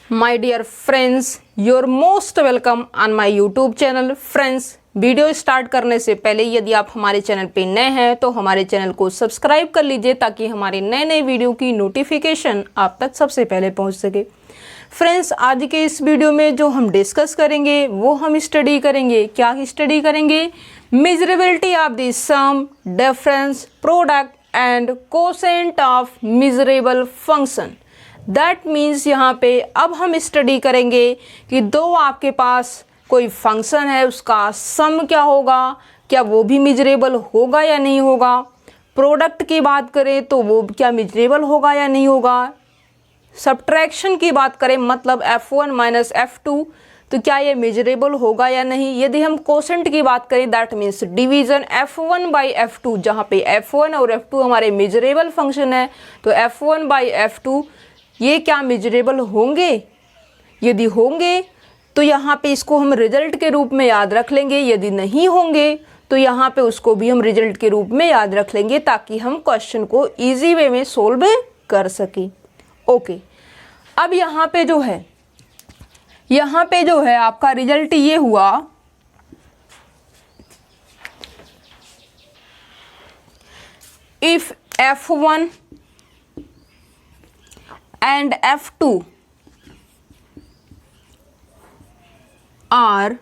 My dear friends, you're most welcome on my YouTube channel. Friends, video start करने से पहले यदि आप हमारे चैनल पे नए हैं तो हमारे चैनल को सब्सक्राइब कर लीजिए ताकि हमारे नए नए वीडियो की नोटिफिकेशन आप तक सबसे पहले पहुंच सके। फ्रेंड्स, आज के इस वीडियो में जो हम डिस्कस करेंगे वो हम स्टडी करेंगे। क्या स्टडी करेंगे? Measurability of the sum, difference, product and quotient of measurable function. That means यहाँ पे अब हम स्टडी करेंगे कि दो आपके पास कोई फंक्शन है, उसका सम क्या होगा, क्या वो भी मेजरेबल होगा या नहीं होगा। प्रोडक्ट की बात करें तो वो क्या मेजरेबल होगा या नहीं होगा। सब्ट्रैक्शन की बात करें मतलब f1 माइनस f2 तो क्या ये मेजरेबल होगा या नहीं। यदि हम कोसेंट की बात करें that means division f1 by f2, जहाँ पे f1 और f2 हमारे मेजरेबल फंक्शन है तो f1 बाई f2 ये क्या मेजरेबल होंगे। यदि होंगे तो यहाँ पे इसको हम रिजल्ट के रूप में याद रख लेंगे, यदि नहीं होंगे तो यहाँ पे उसको भी हम रिजल्ट के रूप में याद रख लेंगे ताकि हम क्वेश्चन को इजी वे में सोल्व कर सकें। ओके, अब यहाँ पे जो है आपका रिजल्ट ये हुआ if f1 and f2 are,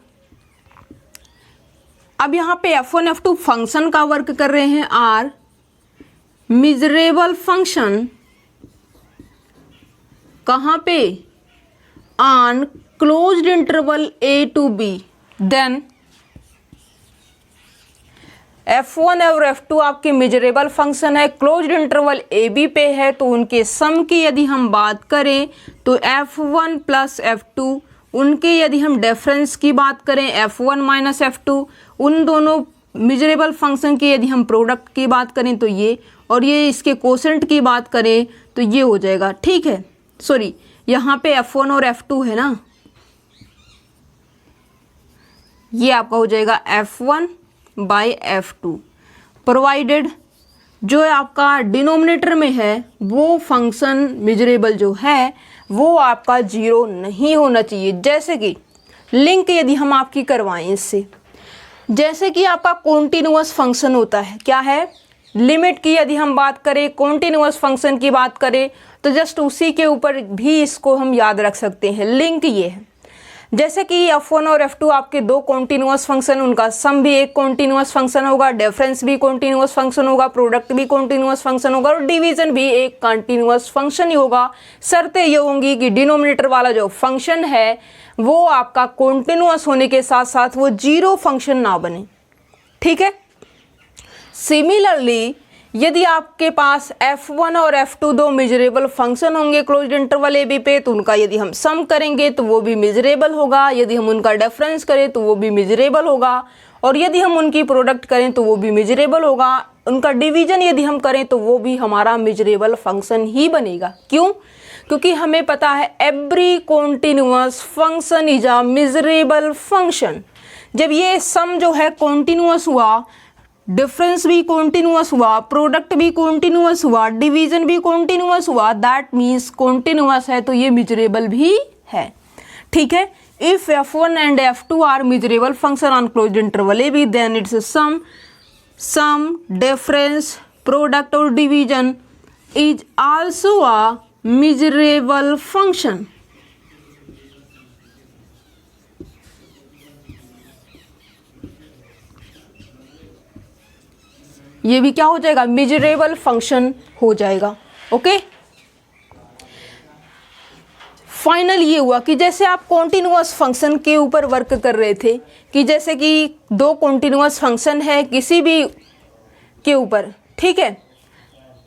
अब यहाँ पे f1 f2 फंक्शन का वर्क कर रहे हैं, आर मेजरेबल फंक्शन कहाँ पे, on closed interval a to b, then f1 और f2 आपके मेजरेबल फंक्शन है, क्लोज्ड इंटरवल a b पे है, तो उनके सम की यदि हम बात करें तो f1 प्लस f2, उनके यदि हम डिफरेंस की बात करें f1 माइनस f2, उन दोनों मेजरेबल फंक्शन की यदि हम प्रोडक्ट की बात करें तो ये, और ये इसके कोसेंट की बात करें तो ये हो जाएगा। ठीक है, सॉरी यहाँ पे f1 और f2 है ना, ये आपका हो जाएगा f1 बाई f2 प्रोवाइडेड जो आपका डिनोमिनेटर में है वो फंक्शन मेजरेबल जो है वो आपका जीरो नहीं होना चाहिए। जैसे कि लिंक यदि हम आपकी करवाएं इससे, जैसे कि आपका कॉन्टिन्यूअस फंक्शन होता है, क्या है, लिमिट की यदि हम बात करें, कॉन्टिन्यूअस फंक्शन की बात करें तो जस्ट उसी के ऊपर भी इसको हम याद रख सकते हैं। लिंक ये है जैसे कि f1 और f2 आपके दो कॉन्टिन्यूअस फंक्शन, उनका सम भी एक कॉन्टिन्यूअस फंक्शन होगा, डिफरेंस भी कॉन्टिन्यूअस फंक्शन होगा, प्रोडक्ट भी कॉन्टिन्यूअस फंक्शन होगा और डिवीजन भी एक कॉन्टिन्यूअस फंक्शन ही होगा। शर्तें ये होंगी कि डिनोमिनेटर वाला जो फंक्शन है वो आपका कॉन्टिन्यूअस होने के साथ साथ वो जीरो फंक्शन ना बने। ठीक है, सिमिलरली यदि आपके पास f1 और f2 दो मेजरेबल फंक्शन होंगे क्लोज्ड इंटरवल a b पे तो उनका यदि हम सम करेंगे तो वो भी मेजरेबल होगा, यदि हम उनका डिफरेंस करें तो वो भी मेजरेबल होगा और यदि हम उनकी प्रोडक्ट करें तो वो भी मेजरेबल होगा। उनका डिवीजन यदि हम करें तो वो भी हमारा मेजरेबल फंक्शन ही बनेगा। क्यों? क्योंकि हमें पता है every continuous function is a measurable function. जब ये सम जो है कॉन्टिन्यूअस हुआ, डिफरेंस भी कॉन्टिन्यूअस हुआ, प्रोडक्ट भी कॉन्टिन्यूअस हुआ, डिवीजन भी कॉन्टिन्यूअस हुआ, दैट मीन्स कॉन्टिन्यूअस है तो ये मेजरेबल भी है। ठीक है, if f1 and f2 are measurable function on closed interval a b then its sum difference product और division is also a measurable function. ये भी क्या हो जाएगा, मेजरेबल फंक्शन हो जाएगा। ओके, फाइनल ये हुआ कि जैसे आप कॉन्टिन्यूअस फंक्शन के ऊपर वर्क कर रहे थे कि जैसे कि दो कॉन्टिन्यूअस फंक्शन है किसी भी के ऊपर, ठीक है,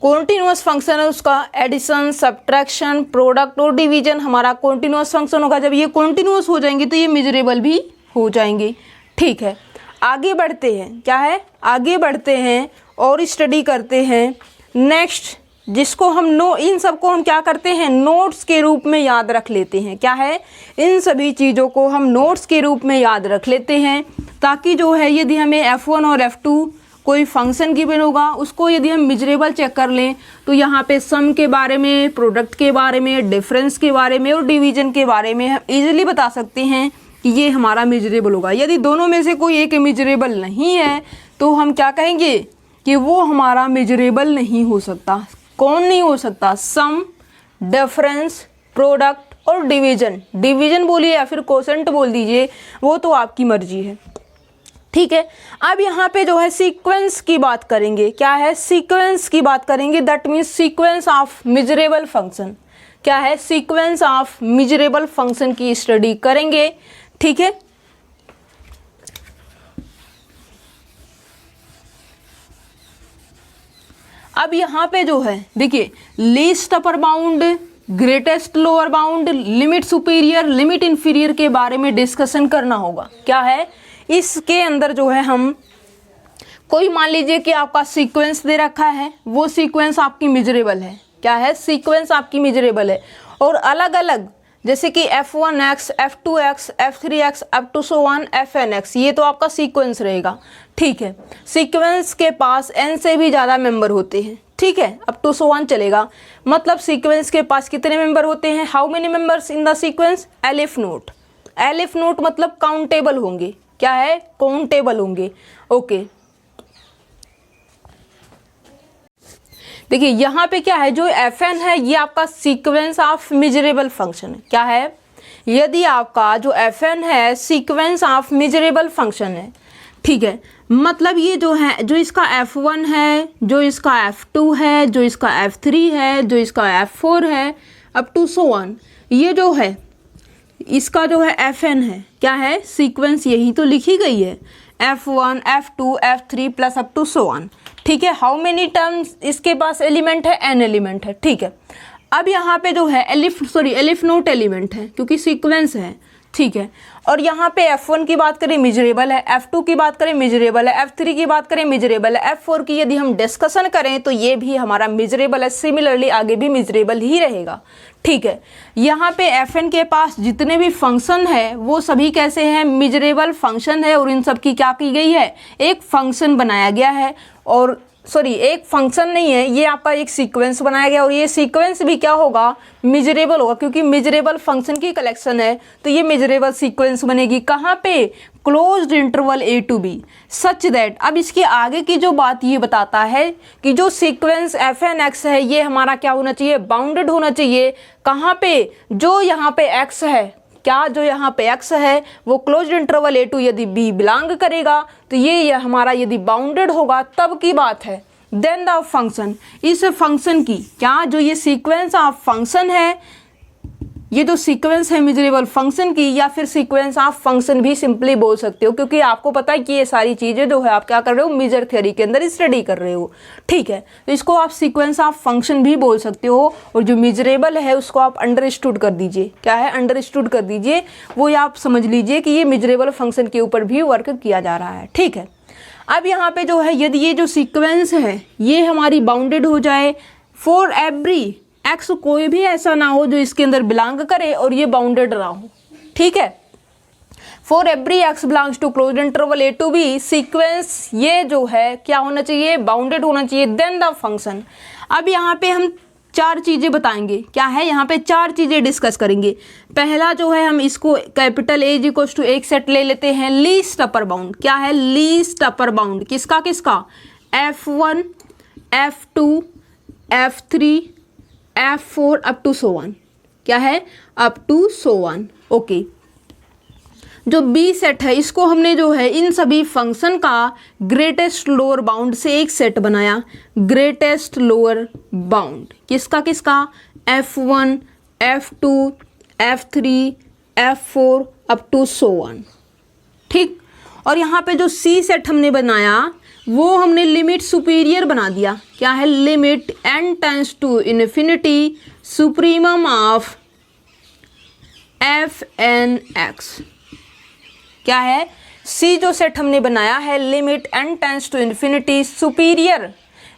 कॉन्टिन्यूअस फंक्शन है उसका एडिशन, सब्ट्रैक्शन, प्रोडक्ट और डिवीजन हमारा कॉन्टिन्यूअस फंक्शन होगा। जब ये कॉन्टिन्यूअस हो जाएंगे तो ये मेजरेबल भी हो जाएंगे। ठीक है, आगे बढ़ते हैं, क्या है, आगे बढ़ते हैं और स्टडी करते हैं नेक्स्ट, जिसको हम इन सबको हम क्या करते हैं, नोट्स के रूप में याद रख लेते हैं। क्या है, इन सभी चीज़ों को हम नोट्स के रूप में याद रख लेते हैं ताकि जो है यदि हमें f1 और f2 कोई फंक्शन गिवन होगा, उसको यदि हम मेजरेबल चेक कर लें तो यहाँ पे सम के बारे में, प्रोडक्ट के बारे में, डिफरेंस के बारे में और डिवीजन के बारे में हम इजीली बता सकते हैं कि ये हमारा मेजरेबल होगा। यदि दोनों में से कोई एक मेजरेबल नहीं है तो हम क्या कहेंगे कि वो हमारा मेजरेबल नहीं हो सकता। कौन नहीं हो सकता? सम, डिफरेंस, प्रोडक्ट और डिवीजन। डिवीजन बोलिए या फिर कोसेंट बोल दीजिए, वो तो आपकी मर्जी है। ठीक है, अब यहाँ पे जो है सीक्वेंस की बात करेंगे। क्या है? सीक्वेंस की बात करेंगे। That means sequence of measurable function. क्या है? सीक्वेंस ऑफ मेजरेबल फंक्शन की स्टडी करेंगे। ठीक है, अब यहाँ पे जो है देखिए, least upper bound, greatest lower bound, limit superior, limit inferior के बारे में डिस्कशन करना होगा। क्या है? इसके अंदर जो है हम कोई मान लीजिए कि आपका सीक्वेंस दे रखा है, वो सीक्वेंस आपकी मेजरेबल है। क्या है? सीक्वेंस आपकी मेजरेबल है और अलग अलग जैसे कि f1x, f2x, f3x up to so on fnx, ये तो आपका सीक्वेंस रहेगा। ठीक है, सीक्वेंस के पास n से भी ज़्यादा मेंबर होते हैं। ठीक है, अप टू सो ऑन चलेगा। मतलब सीक्वेंस के पास कितने मेंबर होते हैं? How many members in the sequence? Elif note. Elif note मतलब काउंटेबल होंगे। क्या है? काउंटेबल होंगे। ओके, देखिए यहाँ पे क्या है, जो fn है ये आपका सीक्वेंस ऑफ मेजरेबल फंक्शन है। क्या है? यदि आपका जो fn है सीक्वेंस ऑफ मेजरेबल फंक्शन है। ठीक है, मतलब ये जो है, जो इसका f1 है, जो इसका f2 है, जो इसका f3 है, जो इसका f4 है, अप टू सो ऑन, ये जो है इसका जो है fn है। क्या है? सीक्वेंस यही तो लिखी गई है, f1, f2, f3 plus up to so on. ठीक है, हाउ मेनी टर्म्स इसके पास एलिमेंट है? n एलिमेंट है। ठीक है, अब यहाँ पे जो है एलिफ नोट एलिमेंट है क्योंकि सीक्वेंस है। ठीक है, और यहाँ पे f1 की बात करें मेजरेबल है, f2 की बात करें मेजरेबल है, f3 की बात करें मेजरेबल है, f4 की यदि हम डिस्कशन करें तो ये भी हमारा मेजरेबल है। सिमिलरली आगे भी मेजरेबल ही रहेगा। ठीक है, यहाँ पे fn के पास जितने भी फंक्शन है वो सभी कैसे हैं? मेजरेबल फंक्शन है और इन सब की क्या की गई है? एक फंक्शन बनाया गया है। और सॉरी, एक फंक्शन नहीं है, ये आपका एक सीक्वेंस बनाया गया और ये सीक्वेंस भी क्या होगा? मेजरेबल होगा क्योंकि मेजरेबल फंक्शन की कलेक्शन है तो ये मेजरेबल सीक्वेंस बनेगी। कहाँ पे? Closed interval a to b such that. अब इसके आगे की जो बात ये बताता है कि जो सीक्वेंस fnx है ये हमारा क्या होना चाहिए? बाउंडेड होना चाहिए। कहाँ पे? जो यहाँ पे x है, क्या जो यहाँ पे x है वो क्लोज्ड इंटरवल a टू यदि b बिलोंग करेगा तो ये हमारा यदि बाउंडेड होगा तब की बात है। देन द फंक्शन, इस फंक्शन की क्या, जो ये सीक्वेंस ऑफ फंक्शन है, ये जो सीक्वेंस है मेजरेबल फंक्शन की, या फिर सीक्वेंस ऑफ फंक्शन भी सिंपली बोल सकते हो क्योंकि आपको पता है कि ये सारी चीज़ें जो है आप क्या कर रहे हो? मेजर थ्योरी के अंदर स्टडी कर रहे हो। ठीक है, तो इसको आप सीक्वेंस ऑफ फंक्शन भी बोल सकते हो और जो मेजरेबल है उसको आप अंडरस्टूड कर दीजिए। क्या है? अंडरस्टूड कर दीजिए, वो आप समझ लीजिए कि ये मेजरेबल फंक्शन के ऊपर भी वर्क किया जा रहा है। ठीक है, अब यहाँ पे जो है यदि ये जो सीक्वेंस है ये हमारी बाउंडेड हो जाए फॉर एवरी एक्स, कोई भी ऐसा ना हो जो इसके अंदर बिलोंग करे और ये बाउंडेड ना हो। ठीक है, for every x belongs to closed interval a to b, sequence ये जो है क्या होना चाहिए? बाउंडेड होना चाहिए। देन द फंक्शन, अब यहाँ पे हम चार चीज़ें बताएंगे। क्या है? यहाँ पे चार चीज़ें डिस्कस करेंगे। पहला जो है हम इसको कैपिटल A इक्वल्स टू एक सेट ले लेते हैं, लीस्ट अपर बाउंड। क्या है? लीस्ट अपर बाउंड किसका किसका? f1, f2, f3, f4 up to so on. क्या है? Up to so on. Okay, जो बी सेट है इसको हमने जो है इन सभी फंक्शन का ग्रेटेस्ट लोअर बाउंड से एक सेट बनाया। ग्रेटेस्ट लोअर बाउंड किसका किसका? f1, f2, f3, f4 up to so one. ठीक, और यहाँ पे जो सी सेट हमने बनाया वो हमने लिमिट सुपीरियर बना दिया। क्या है? Limit n tends to infinity supremum of fnx। क्या है? सी जो सेट हमने बनाया है limit n tends to infinity superior,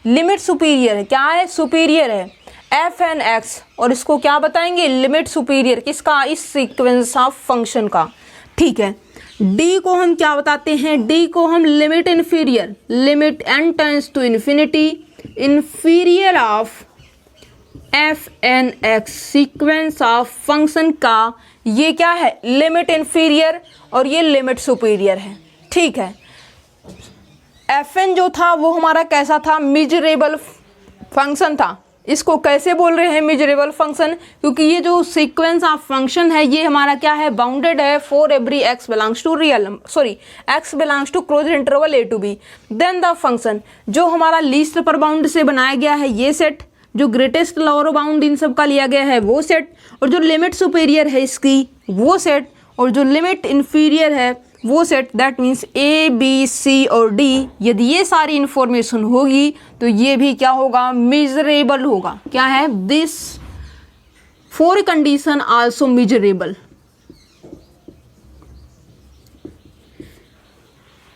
limit superior है। क्या है? सुपीरियर है fnx, और इसको क्या बताएंगे? लिमिट सुपीरियर किसका? इस सीक्वेंस ऑफ फंक्शन का। ठीक है, डी को हम क्या बताते हैं, डी को हम limit inferior, limit n tends to infinity inferior of f n x sequence of function का ये क्या है, लिमिट इन्फीरियर और ये लिमिट सुपीरियर है। ठीक है, एफ एन जो था वो हमारा कैसा था, मिजरेबल फंक्शन था। इसको कैसे बोल रहे हैं, मिजरेबल फंक्शन, क्योंकि ये जो सीक्वेंस ऑफ फंक्शन है ये हमारा क्या है, बाउंडेड है for every x belongs to real x belongs to close interval a to b. Then the function जो हमारा लीस्ट अपर बाउंड से बनाया गया है ये सेट, जो ग्रेटेस्ट लोअर बाउंड इन सब का लिया गया है वो सेट, और जो लिमिट सुपेरियर है इसकी वो सेट, और जो लिमिट इन्फीरियर है वो set. That means a b c और डी, यदि ये सारी इंफॉर्मेशन होगी तो ये भी क्या होगा, मेजरेबल होगा। क्या है, this four condition also measurable.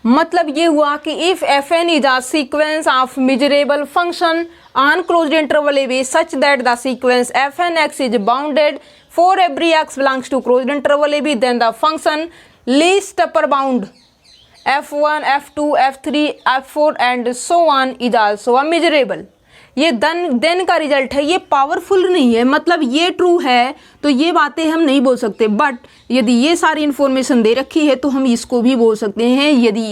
मतलब ये हुआ कि if f n is a sequence of measurable function on closed interval A b such that the sequence f n x is bounded for every x belongs to closed interval A b, then the function least upper bound f1 f2 f3 f4 and so on is also a measurable. ये then का result है, ये powerful नहीं है, मतलब ये true है तो ये बातें हम नहीं बोल सकते, बट यदि ये सारी इंफॉर्मेशन दे रखी है तो हम इसको भी बोल सकते हैं। यदि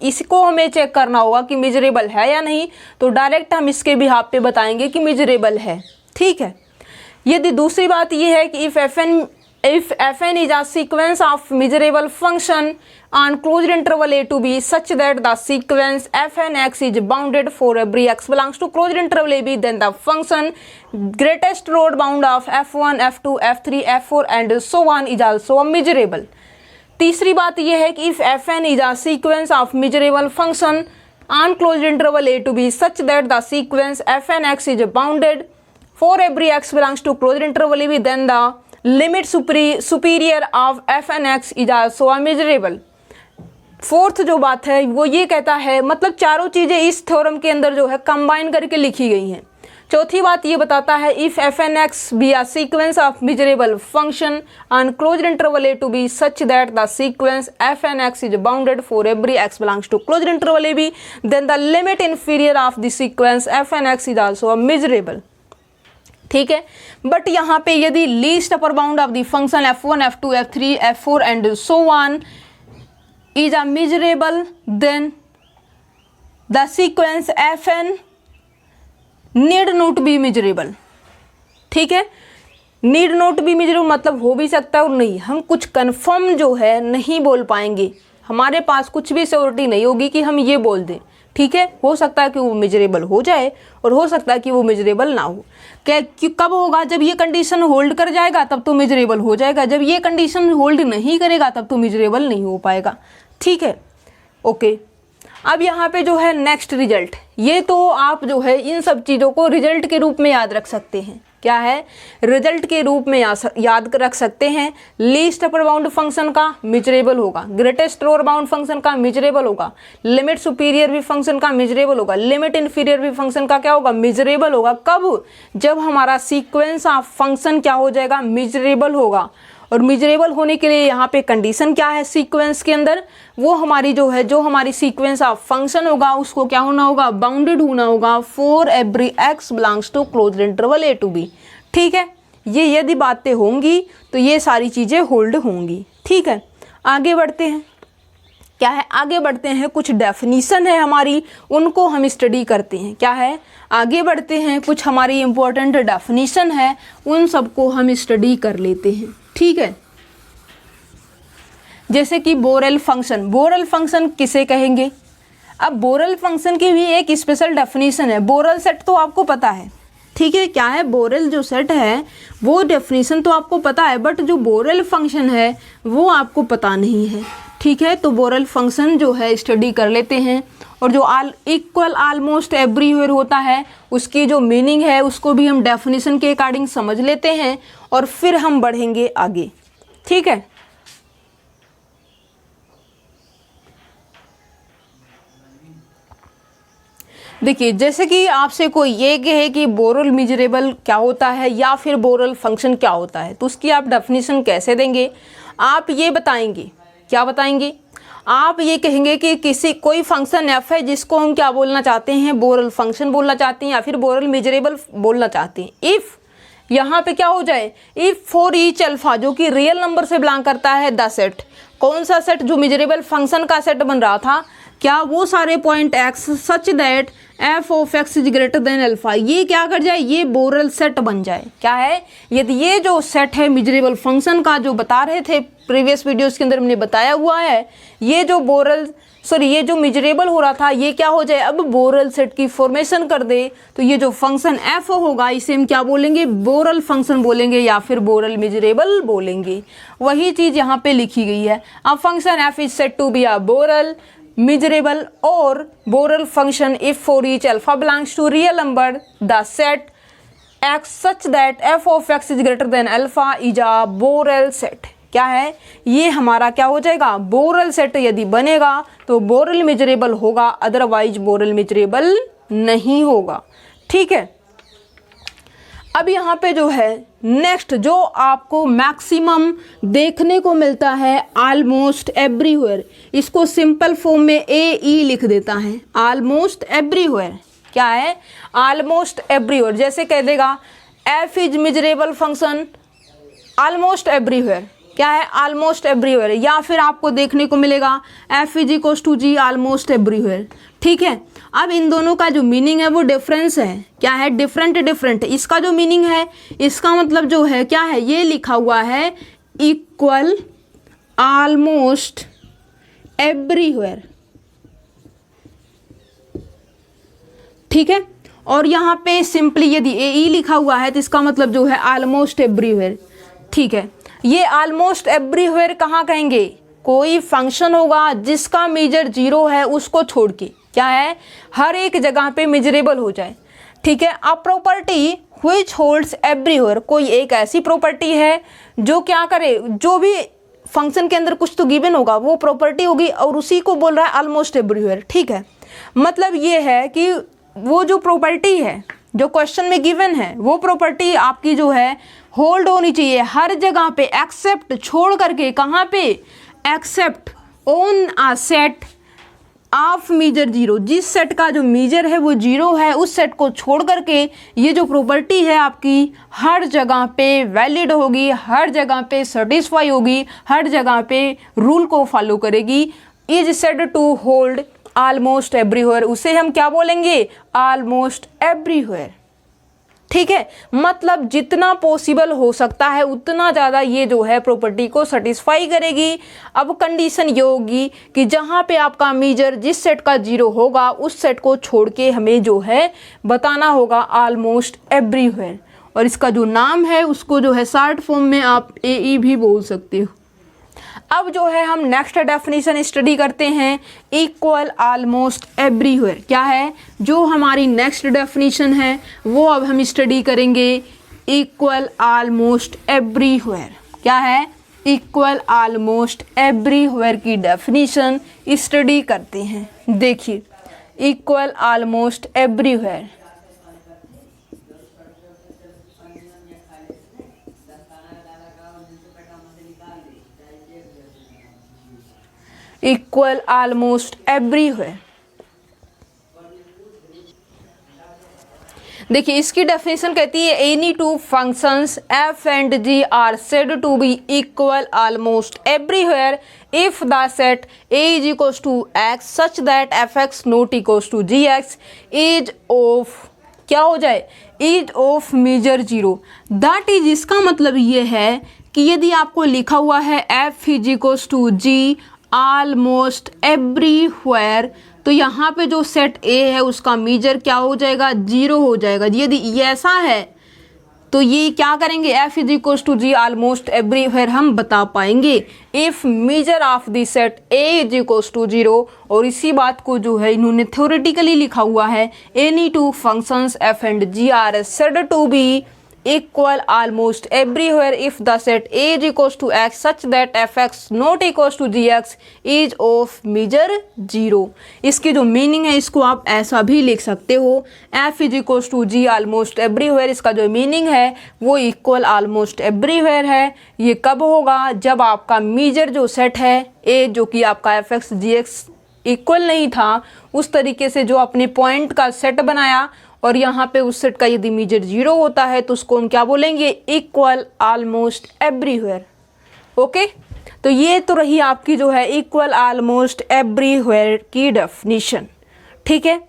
इसको हमें चेक करना होगा कि मेजरेबल है या नहीं, तो डायरेक्ट हम इसके बिहाफ पे बताएंगे कि मेजरेबल है। ठीक है, यदि दूसरी बात ये है कि if fn is a sequence of measurable function on closed interval a to b such that the sequence fnx is bounded for every x belongs to closed interval a b, then the function greatest lower bound of f1 f2 f3 f4 and so on is also a measurable। तीसरी बात यह है कि if fn is a sequence of measurable function on closed interval a to b such that the sequence fnx is bounded for every x belongs to closed interval a b, then the limit superior of f n x is also a measurable. Fourth जो बात है वो ये कहता है, मतलब चारों चीज़ें इस थ्योरम के अंदर जो है कंबाइन करके लिखी गई हैं। चौथी बात ये बताता है if f n x be a sequence of measurable function on closed interval a to b such that the sequence f n x is bounded for every x belongs to closed interval A b, then the limit inferior of the sequence f n x is also a measurable. ठीक है, but यहाँ पे यदि least upper bound of the function f1 f2 f3 f4 and so on is a measurable, then the sequence fn need not be measurable. ठीक है, need not be measurable मतलब हो भी सकता है और नहीं, हम कुछ कंफर्म जो है नहीं बोल पाएंगे, हमारे पास कुछ भी श्योरिटी नहीं होगी कि हम ये बोल दें। ठीक है, हो सकता है कि वो मेजरेबल हो जाए और हो सकता है कि वो मेजरेबल ना हो। कब होगा, जब ये कंडीशन होल्ड कर जाएगा तब तो मेजरेबल हो जाएगा, जब ये कंडीशन होल्ड नहीं करेगा तब तो मेजरेबल नहीं हो पाएगा। ठीक है, ओके। अब यहाँ पे जो है नेक्स्ट रिजल्ट, ये तो आप जो है इन सब चीज़ों को रिजल्ट के रूप में याद रख सकते हैं। क्या है, रिजल्ट के रूप में याद रख सकते हैं। लीस्ट अपर बाउंड फंक्शन का मेजरेबल होगा, ग्रेटेस्ट लोअर बाउंड फंक्शन का मेजरेबल होगा, लिमिट सुपीरियर भी फंक्शन का मेजरेबल होगा, लिमिट इन्फीरियर भी फंक्शन का क्या होगा, मेजरेबल होगा। कब, जब हमारा सीक्वेंस ऑफ फंक्शन क्या हो जाएगा, मेजरेबल होगा। और मेजरेबल होने के लिए यहाँ पे कंडीशन क्या है सीक्वेंस के अंदर, वो हमारी जो है, जो हमारी सीक्वेंस ऑफ फंक्शन होगा उसको क्या होना होगा, बाउंडेड होना होगा for every x belongs to closed interval a to b. ठीक है, ये यदि बातें होंगी तो ये सारी चीज़ें होल्ड होंगी। ठीक है, आगे बढ़ते हैं। क्या है, आगे बढ़ते हैं, कुछ डेफिनीशन है हमारी, उनको हम स्टडी करते हैं। क्या है, आगे बढ़ते हैं, कुछ हमारी इंपॉर्टेंट डेफिनीशन है, उन सबको हम स्टडी कर लेते हैं। ठीक है, जैसे कि बोरेल फंक्शन, बोरेल फंक्शन किसे कहेंगे। अब बोरेल फंक्शन की भी एक स्पेशल डेफिनेशन है। बोरेल सेट तो आपको पता है। ठीक है, क्या है, बोरेल जो सेट है वो डेफिनेशन तो आपको पता है, बट जो बोरेल फंक्शन है वो आपको पता नहीं है। ठीक है, तो बोरेल फंक्शन जो है स्टडी कर लेते हैं, और जो इक्वल ऑलमोस्ट एवरीवेयर होता है उसकी जो मीनिंग है उसको भी हम डेफिनेशन के अकॉर्डिंग समझ लेते हैं और फिर हम बढ़ेंगे आगे। ठीक है, देखिए, जैसे कि आपसे कोई ये कहे कि बोरेल मेजरेबल क्या होता है या फिर बोरेल फंक्शन क्या होता है, तो उसकी आप डेफिनेशन कैसे देंगे, आप ये बताएंगे क्या बताएंगे? आप ये कहेंगे कि कोई फंक्शन एफ है जिसको हम क्या बोलना चाहते हैं, बोरल फंक्शन बोलना चाहते हैं या फिर बोरल मेजरेबल बोलना चाहते हैं। इफ़ यहाँ पे क्या हो जाए, इफ़ फॉर ईच अल्फा, जो कि रियल नंबर से बिलोंग करता है, द सेट, कौन सा सेट, जो मेजरेबल फंक्शन का सेट बन रहा था, क्या वो सारे point x such that F of x is greater then alpha, ये क्या कर जाए, ये बोरल सेट बन जाए। क्या है, यदि ये जो सेट है मेजरेबल फंक्शन का जो बता रहे थे प्रीवियस वीडियोस के अंदर हमने बताया हुआ है, ये जो ये जो मेजरेबल हो रहा था ये क्या हो जाए, अब बोरल सेट की फॉर्मेशन कर दे, तो ये जो फंक्शन एफ होगा इसे हम क्या बोलेंगे, बोरल फंक्शन बोलेंगे या फिर बोरल मेजरेबल बोलेंगे। वही चीज़ यहाँ पे लिखी गई है। अब function f is set to be a Borel measurable or Borel function if for each alpha belongs to real number the set x such that f of x is greater than alpha is a Borel set। क्या है, ये हमारा क्या हो जाएगा, बोरल set यदि बनेगा तो बोरल मेजरेबल होगा, अदरवाइज बोरल मेजरेबल नहीं होगा। ठीक है, अब यहाँ पे जो है नेक्स्ट जो आपको मैक्सिमम देखने को मिलता है ऑलमोस्ट एवरीवेयर, इसको सिंपल फॉर्म में ए ई लिख देता है, ऑलमोस्ट एवरीवेयर। क्या है, ऑलमोस्ट एवरीवेयर, जैसे कह देगा F is measurable function almost everywhere. क्या है, ऑलमोस्ट एवरीवेयर, या फिर आपको देखने को मिलेगा f is equal to g almost everywhere. ठीक है, अब इन दोनों का जो मीनिंग है वो डिफरेंस है। क्या है, डिफरेंट। इसका जो मीनिंग है, इसका मतलब जो है क्या है, ये लिखा हुआ है इक्वल ऑलमोस्ट एवरीवेयर। ठीक है, और यहाँ पे सिंपली यदि ए ई लिखा हुआ है तो इसका मतलब जो है ऑलमोस्ट एवरीवेयर। ठीक है, ये ऑलमोस्ट एवरीवेयर कहाँ कहेंगे, कोई फंक्शन होगा जिसका मेजर 0 है उसको छोड़ के, क्या है, हर एक जगह पे मेजरेबल हो जाए। ठीक है, a property which holds everywhere, कोई एक ऐसी प्रॉपर्टी है जो क्या करे, जो भी फंक्शन के अंदर कुछ तो गिवन होगा वो प्रॉपर्टी होगी और उसी को बोल रहा है ऑलमोस्ट एवरीवेयर। ठीक है, मतलब ये है कि वो जो प्रॉपर्टी है जो क्वेश्चन में गिवन है वो प्रॉपर्टी आपकी जो है होल्ड होनी चाहिए हर जगह पे, एक्सेप्ट छोड़ करके, कहाँ पे, except on a set of measure 0, जिस सेट का जो मेजर है वो 0 है उस सेट को छोड़ करके ये जो प्रॉपर्टी है आपकी हर जगह पे वैलिड होगी, हर जगह पे सेटिस्फाई होगी, हर जगह पे रूल को फॉलो करेगी। Is said to hold almost everywhere, उसे हम क्या बोलेंगे, ऑलमोस्ट एवरीवेयर। ठीक है, मतलब जितना पॉसिबल हो सकता है उतना ज़्यादा ये जो है प्रॉपर्टी को सेटिस्फाई करेगी। अब कंडीशन ये होगी कि जहाँ पे आपका मेजर जिस सेट का 0 होगा उस सेट को छोड़ के हमें जो है बताना होगा ऑलमोस्ट एवरीवेयर, और इसका जो नाम है उसको जो है शॉर्ट फॉर्म में आप ए ई भी बोल सकते हो। अब जो है हम नेक्स्ट डेफिनेशन स्टडी करते हैं, इक्वल ऑलमोस्ट एवरीवेयर। क्या है, जो हमारी नेक्स्ट डेफिनेशन है वो अब हम स्टडी करेंगे, इक्वल ऑलमोस्ट एवरीवेयर। क्या है, इक्वल ऑलमोस्ट एवरीवेयर की डेफिनेशन स्टडी करते हैं। देखिए, equal almost everywhere, equal almost everywhere. देखिए, इसकी डेफिनेशन कहती है any two functions f and g are said to be equal almost everywhere if the set A is equal to x such that f x not equal to g x is of, क्या हो जाए, is of measure 0। That is, इसका मतलब ये है कि यदि आपको लिखा हुआ है f is equal to g almost everywhere, तो यहाँ पे जो सेट ए है उसका मेजर क्या हो जाएगा, 0 हो जाएगा। यदि ये ऐसा है तो ये क्या करेंगे, f is equal to g almost everywhere हम बता पाएंगे if measure of the set A is equal to 0। और इसी बात को जो है इन्होंने थ्योरेटिकली लिखा हुआ है, any two functions f and g are said to be equal almost everywhere if the set A is equals to x such that fx not equals to gx is of measure 0। इसकी जो meaning है इसको आप ऐसा भी लिख सकते हो, f is equals to g almost everywhere. इसका जो मीनिंग है वो इक्वल ऑलमोस्ट एवरीवेयर है। ये कब होगा? जब आपका मेजर जो सेट है a जो कि आपका fx gx इक्वल नहीं था, उस तरीके से जो अपने पॉइंट का सेट बनाया और यहाँ पे उस सेट का यदि मेजर 0 होता है तो उसको हम क्या बोलेंगे? Equal almost everywhere. ओके, तो ये तो रही आपकी जो है इक्वल ऑलमोस्ट एवरीवेयर की डेफिनेशन। ठीक है,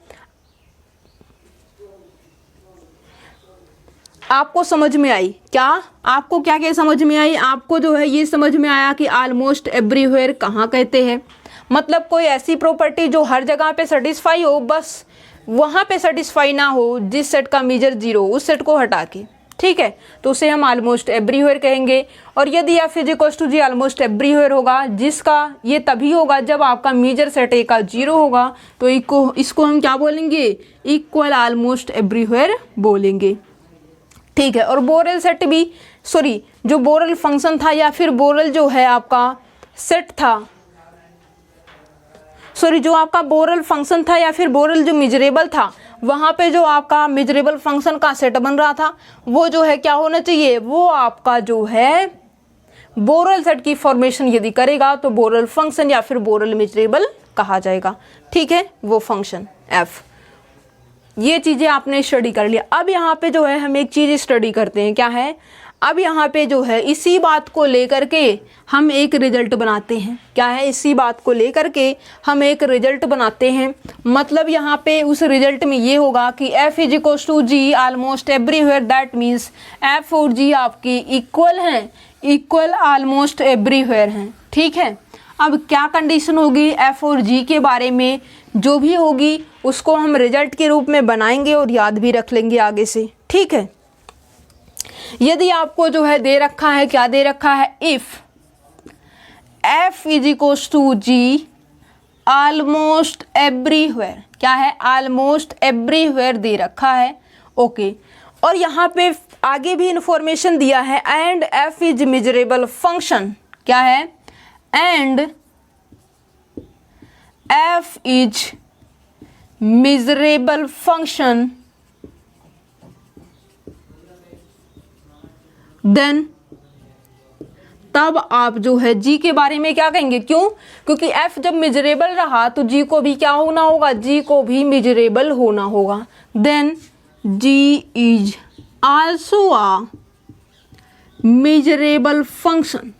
आपको समझ में आई क्या? आपको क्या क्या समझ में आई? आपको जो है ये समझ में आया कि ऑलमोस्ट एवरीवेयर कहाँ कहते हैं, मतलब कोई ऐसी प्रॉपर्टी जो हर जगह पे सेटिस्फाई हो, बस वहाँ पे सेटिस्फाई ना हो जिस सेट का मेजर 0 उस सेट को हटा के। ठीक है, तो उसे हम ऑलमोस्ट एवरीवेयर कहेंगे। और यदि f is equals to g almost everywhere होगा, जिसका ये तभी होगा जब आपका मेजर सेट ए का 0 होगा, तो इसको हम क्या बोलेंगे? इक्वल ऑलमोस्ट एवरीवेयर बोलेंगे। ठीक है, और बोरल सेट भी, सॉरी जो बोरल फंक्शन था या फिर बोरल जो है आपका सेट था, सॉरी जो आपका बोरल फंक्शन था या फिर बोरल जो मेजरेबल था, वहाँ पे जो आपका मेजरेबल फंक्शन का सेट बन रहा था वो जो है क्या होना चाहिए? वो आपका जो है बोरल सेट की फॉर्मेशन यदि करेगा तो बोरल फंक्शन या फिर बोरल मेजरेबल कहा जाएगा। ठीक है, वो फंक्शन f। ये चीज़ें आपने स्टडी कर लिया। अब यहाँ पे जो है हम एक चीज़ स्टडी करते हैं, क्या है? अब यहाँ पे जो है इसी बात को लेकर के हम एक रिजल्ट बनाते हैं। क्या है? इसी बात को लेकर के हम एक रिजल्ट बनाते हैं। मतलब यहाँ पे उस रिजल्ट में ये होगा कि f is equals to g almost everywhere, that means f और g आपकी इक्वल हैं, इक्वल ऑलमोस्ट एवरीवेयर हैं। ठीक है, अब क्या कंडीशन होगी f और g के बारे में, जो भी होगी उसको हम रिजल्ट के रूप में बनाएंगे और याद भी रख लेंगे आगे से। ठीक है, यदि आपको जो है दे रखा है, क्या दे रखा है? If f is equals to g almost everywhere, क्या है? ऑलमोस्ट एवरीवेयर दे रखा है। ओके, और यहाँ पे आगे भी इंफॉर्मेशन दिया है, and f is measurable function. क्या है? And f is measurable function, then तब आप जो है g के बारे में क्या कहेंगे? क्यों? क्योंकि f जब मेजरेबल रहा तो g को भी क्या होना होगा? g को भी मेजरेबल होना होगा। Then g is also a measurable function.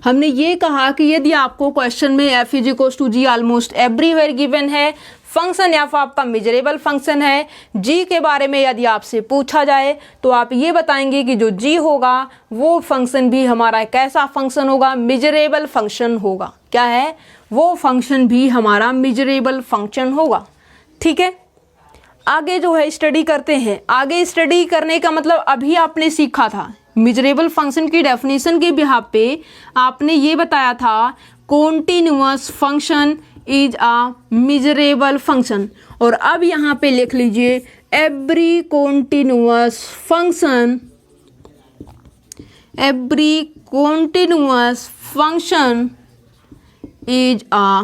हमने ये कहा कि यदि आपको क्वेश्चन में f is equals to g almost everywhere given है, फंक्शन f आपका मेजरेबल फंक्शन है, g के बारे में यदि आपसे पूछा जाए तो आप ये बताएंगे कि जो g होगा वो फंक्शन भी हमारा कैसा फंक्शन होगा? मेजरेबल फंक्शन होगा। क्या है? वो फंक्शन भी हमारा मेजरेबल फंक्शन होगा। ठीक है, आगे जो है स्टडी करते हैं। आगे स्टडी करने का मतलब अभी आपने सीखा था मेजरेबल फंक्शन की डेफिनेशन के बिहाफ पे आपने ये बताया था continuous function is a measurable function. और अब यहाँ पे लिख लीजिए every continuous function is a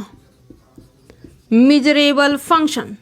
measurable function.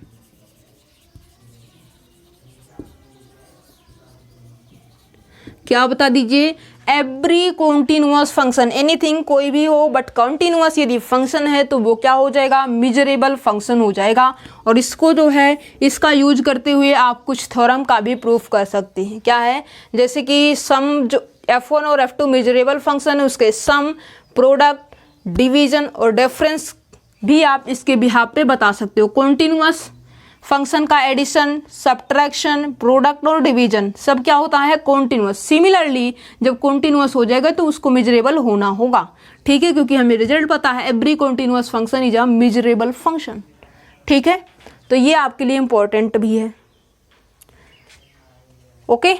क्या बता दीजिए? एवरी कॉन्टिन्यूअस फंक्शन, एनीथिंग कोई भी हो बट कॉन्टिन्यूअस यदि फंक्शन है तो वो क्या हो जाएगा? मेजरेबल फंक्शन हो जाएगा। और इसको जो है इसका यूज करते हुए आप कुछ थ्योरम का भी प्रूफ कर सकते हैं। क्या है? जैसे कि सम जो f1 और f2 मेजरेबल फंक्शन है उसके सम, प्रोडक्ट, डिवीजन और डिफरेंस भी आप इसके बिहाफ पे बता सकते हो। कॉन्टिन्यूअस फंक्शन का एडिशन, सब्ट्रैक्शन, प्रोडक्ट और डिवीजन सब क्या होता है? कॉन्टिन्यूअस। सिमिलरली जब कॉन्टिन्यूअस हो जाएगा तो उसको मेजरेबल होना होगा। ठीक है, क्योंकि हमें रिजल्ट पता है every continuous function is a measurable function. ठीक है, तो ये आपके लिए इंपॉर्टेंट भी है। ओके,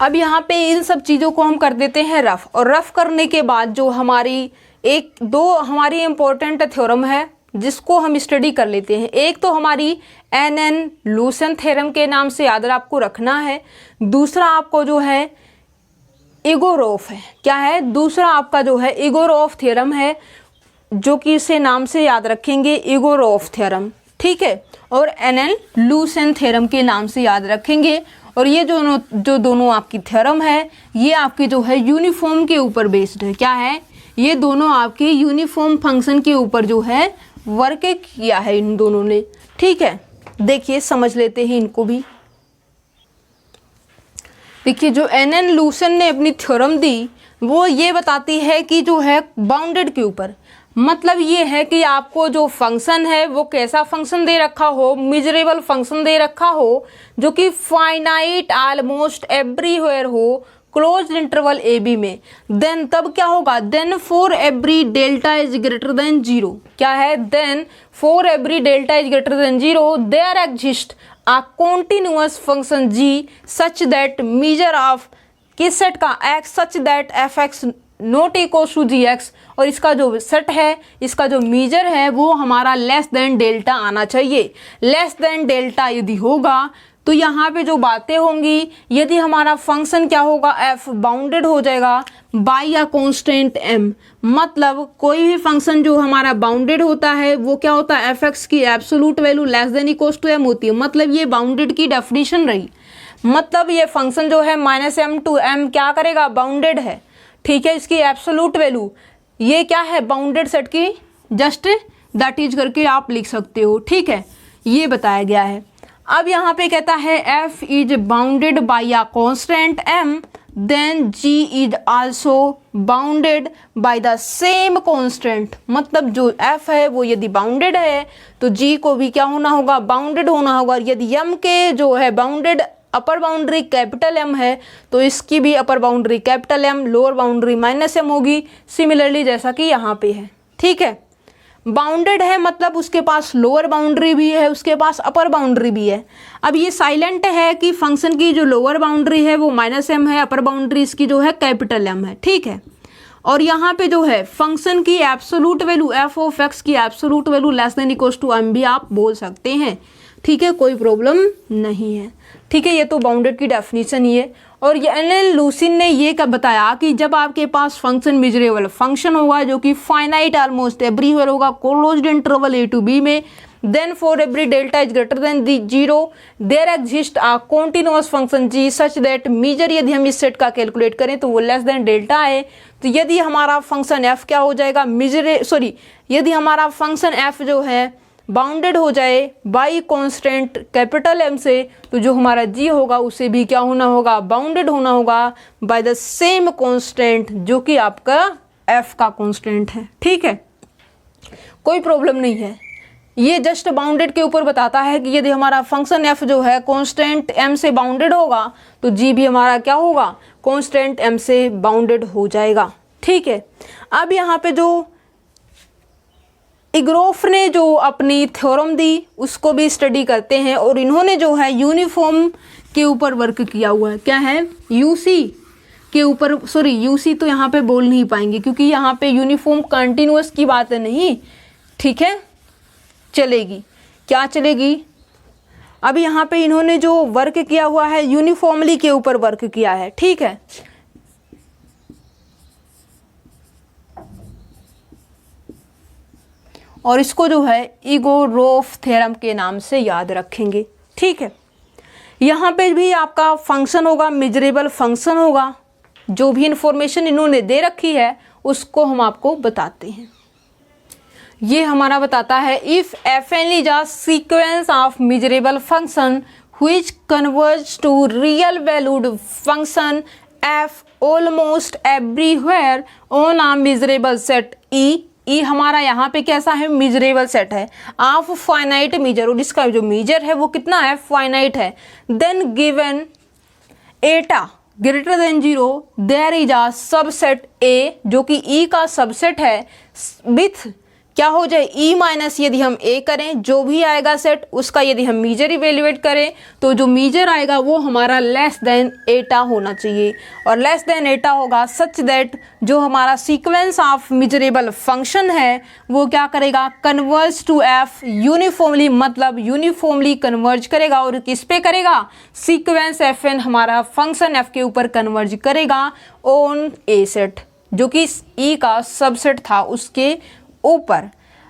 अब यहाँ पे इन सब चीज़ों को हम कर देते हैं रफ, और रफ करने के बाद जो हमारी एक दो हमारी इम्पोर्टेंट थ्योरम है जिसको हम स्टडी कर लेते हैं। एक तो हमारी एन लूसेंट थ्योरम के नाम से याद आपको रखना है। दूसरा आपको जो है इगोरोफ है, क्या है, दूसरा आपका जो है इगोरोफ थ्योरम है, जो कि इसे नाम से याद रखेंगे इगोरोफ थ्योरम, ठीक है, और एन लूसेंट थ्योरम के नाम से याद रखेंगे। और ये जो दोनों आपकी थ्योरम है ये आपकी जो है यूनिफॉर्म के ऊपर बेस्ड है। क्या है, ये दोनों आपके यूनिफॉर्म फंक्शन के ऊपर जो है वर्क किया है इन दोनों ने, ठीक है। देखिए समझ लेते हैं इनको भी। देखिए जो एन लूसेंट ने अपनी थ्योरम दी वो ये बताती है कि जो है बाउंडेड के ऊपर, मतलब ये है कि आपको जो फंक्शन है वो कैसा फंक्शन दे रखा हो, मिजरेबल फंक्शन दे रखा हो जो कि फाइनाइट ऑलमोस्ट एवरीवेयर हो क्लोज्ड इंटरवल ए बी में, देन तब क्या होगा, then for every delta is greater than zero, क्या है, then for every delta is greater than zero there exist a continuous function g such that measure of किस set का, x such that f x not equals to g x, और इसका जो set है, इसका जो मेजर है वो हमारा लेस देन डेल्टा आना चाहिए। लेस देन डेल्टा यदि होगा तो यहाँ पे जो बातें होंगी, यदि हमारा फंक्शन क्या होगा, एफ बाउंडेड हो जाएगा बाई अ कांस्टेंट एम, मतलब कोई भी फंक्शन जो हमारा बाउंडेड होता है वो क्या होता है, एफ एक्स की absolute value less than equals to m होती है। मतलब ये बाउंडेड की डेफिनेशन रही, मतलब ये फंक्शन जो है -m to m क्या करेगा, बाउंडेड है, ठीक है। इसकी एब्सोल्यूट वैल्यू ये क्या है, बाउंडेड सेट की जस्ट दैट इज करके आप लिख सकते हो, ठीक है, ये बताया गया है। अब यहाँ पे कहता है f is bounded by a constant m, then g is also bounded by the same constant, मतलब जो f है वो यदि बाउंडेड है तो g को भी क्या होना होगा, बाउंडेड होना होगा। यदि m के जो है बाउंडेड अपर बाउंड्री कैपिटल M है तो इसकी भी अपर boundary capital M, lower boundary -m होगी, सिमिलरली जैसा कि यहाँ पे है, ठीक है। बाउंडेड है मतलब उसके पास लोअर बाउंड्री भी है, उसके पास अपर बाउंड्री भी है। अब ये साइलेंट है कि फंक्शन की जो लोअर बाउंड्री है वो -m है, अपर बाउंड्री इसकी जो है कैपिटल M है, ठीक है। और यहाँ पे जो है फंक्शन की absolute value f of x की absolute value less than equals to m भी आप बोल सकते हैं, ठीक है, कोई प्रॉब्लम नहीं है, ठीक है। ये तो बाउंडेड की डेफिनेशन ही है। और ये एन लूसेंट ने ये कब बताया कि जब आपके पास फंक्शन मेजरेबल फंक्शन होगा जो कि फाइनाइट ऑलमोस्ट एवरीवेयर होगा closed interval a to b में, then for every delta is greater than zero there exist a continuous function g such that measure, यदि हम इस सेट का कैलकुलेट करें तो वो लेस देन डेल्टा है। तो यदि हमारा फंक्शन एफ क्या हो जाएगा, यदि हमारा फंक्शन एफ जो है बाउंडेड हो जाए बाई कांस्टेंट कैपिटल M से, तो जो हमारा g होगा उसे भी क्या होना होगा, बाउंडेड होना होगा बाय द सेम कांस्टेंट जो कि आपका f का कांस्टेंट है, ठीक है, कोई प्रॉब्लम नहीं है। ये जस्ट बाउंडेड के ऊपर बताता है कि यदि हमारा फंक्शन f जो है कांस्टेंट m से बाउंडेड होगा तो g भी हमारा क्या होगा, कांस्टेंट m से बाउंडेड हो जाएगा, ठीक है। अब यहाँ पे जो इगोरोफ ने जो अपनी थ्योरम दी उसको भी स्टडी करते हैं, और इन्होंने जो है यूनिफॉर्म के ऊपर वर्क किया हुआ है, क्या है, यूसी के ऊपर, यूसी तो यहाँ पे बोल नहीं पाएंगे क्योंकि यहाँ पे यूनिफॉर्म कंटिन्यूअस की बात नहीं, ठीक है, चलेगी, क्या चलेगी। अब यहाँ पे इन्होंने जो वर्क किया हुआ है यूनिफॉर्मली के ऊपर वर्क किया है, ठीक है। और इसको जो है इगोरोफ थ्योरम के नाम से याद रखेंगे, ठीक है। यहाँ पे भी आपका फंक्शन होगा, मेजरेबल फंक्शन होगा, जो भी इंफॉर्मेशन इन्होंने दे रखी है उसको हम आपको बताते हैं। ये हमारा बताता है if f n is a sequence of measurable function which converge to real valued function f almost everywhere on a measurable set E हमारा यहाँ पे कैसा है, मेजरेबल सेट है ऑफ फाइनाइट मेजर, और इसका जो मेजर है वो कितना है, फाइनाइट है। Then given eta greater than zero there is a subset A जो कि ई का सबसेट है विथ क्या हो जाए, ई माइनस यदि हम ए करें, जो भी आएगा सेट उसका यदि हम मीजर इवेल्युएट करें तो जो मीजर आएगा वो हमारा लेस देन एटा होना चाहिए, और लेस देन एटा होगा सच दैट जो हमारा सीक्वेंस ऑफ मेजरेबल फंक्शन है वो क्या करेगा, कन्वर्ज टू एफ यूनिफॉर्मली, मतलब यूनिफॉर्मली कन्वर्ज करेगा। और किस पे करेगा, सीक्वेंस एफ एन हमारा फंक्शन एफ के ऊपर कन्वर्ज करेगा ऑन ए सेट, जो कि ई का सबसेट था उसके ऊपर।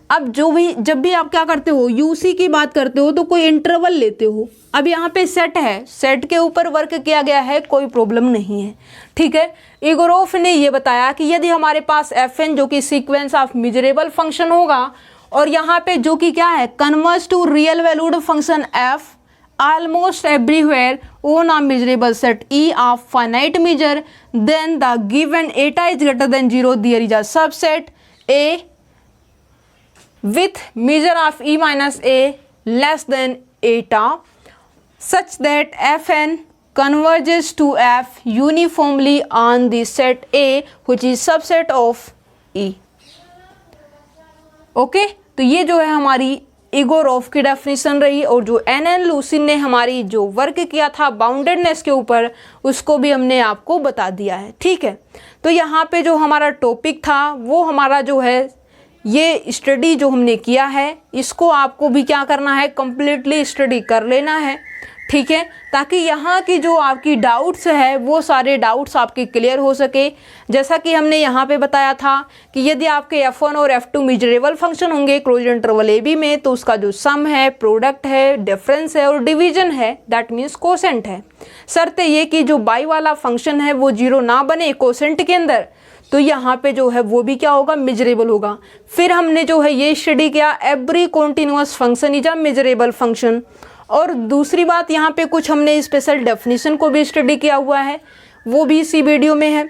अब जब भी आप क्या करते हो, यूसी की बात करते हो तो कोई इंटरवल लेते हो। अब यहाँ पे सेट है, सेट के ऊपर वर्क किया गया है, कोई प्रॉब्लम नहीं है, ठीक है। इगोरोफ ने ये बताया कि यदि हमारे पास एफ एन जो कि सीक्वेंस ऑफ मेजरेबल फंक्शन होगा, और यहाँ पे जो कि क्या है, converge to real valued function f almost everywhere on a measurable set E of finite measure, then the given eta is greater than 0, there is a subset A with measure of E minus A less than eta such that Fn converges to F uniformly on the set A which is subset of E। Okay, तो ये जो है हमारी इगोरोफ की definition रही, और जो N लूसिन ने हमारी जो वर्क किया था बाउंडेडनेस के ऊपर उसको भी हमने आपको बता दिया है, ठीक है। तो यहाँ पे जो हमारा टॉपिक था वो हमारा जो है ये स्टडी जो हमने किया है इसको आपको भी क्या करना है, कंप्लीटली स्टडी कर लेना है, ठीक है, ताकि यहाँ की जो आपकी डाउट्स है वो सारे डाउट्स आपके क्लियर हो सके। जैसा कि हमने यहाँ पे बताया था कि यदि आपके F1 और F2 मेजरेबल फंक्शन होंगे क्लोज इंटरवल AB में, तो उसका जो सम है, प्रोडक्ट है, डिफरेंस है और डिवीजन है, दैट मीन्स कोसेंट है। शर्त ये कि जो बाई वाला फंक्शन है वो जीरो ना बने कोसेंट के अंदर, तो यहाँ पे जो है वो भी क्या होगा, मेजरेबल होगा। फिर हमने जो है ये स्टडी किया every continuous function is a measurable function, और दूसरी बात यहाँ पे कुछ हमने स्पेशल डेफिनेशन को भी स्टडी किया हुआ है, वो भी इसी वीडियो में है।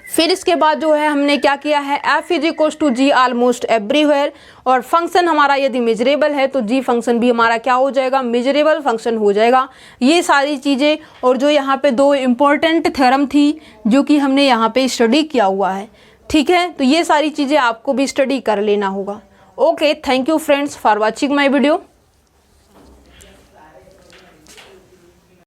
फिर इसके बाद जो है हमने क्या किया है, f is equals to g almost everywhere, और फंक्शन हमारा यदि मेजरेबल है तो जी फंक्शन भी हमारा क्या हो जाएगा, मेजरेबल फंक्शन हो जाएगा। ये सारी चीज़ें, और जो यहाँ पे दो इम्पोर्टेंट थ्योरम थी जो कि हमने यहाँ पे स्टडी किया हुआ है, ठीक है। तो ये सारी चीज़ें आपको भी स्टडी कर लेना होगा। Okay, thank you friends for watching my video.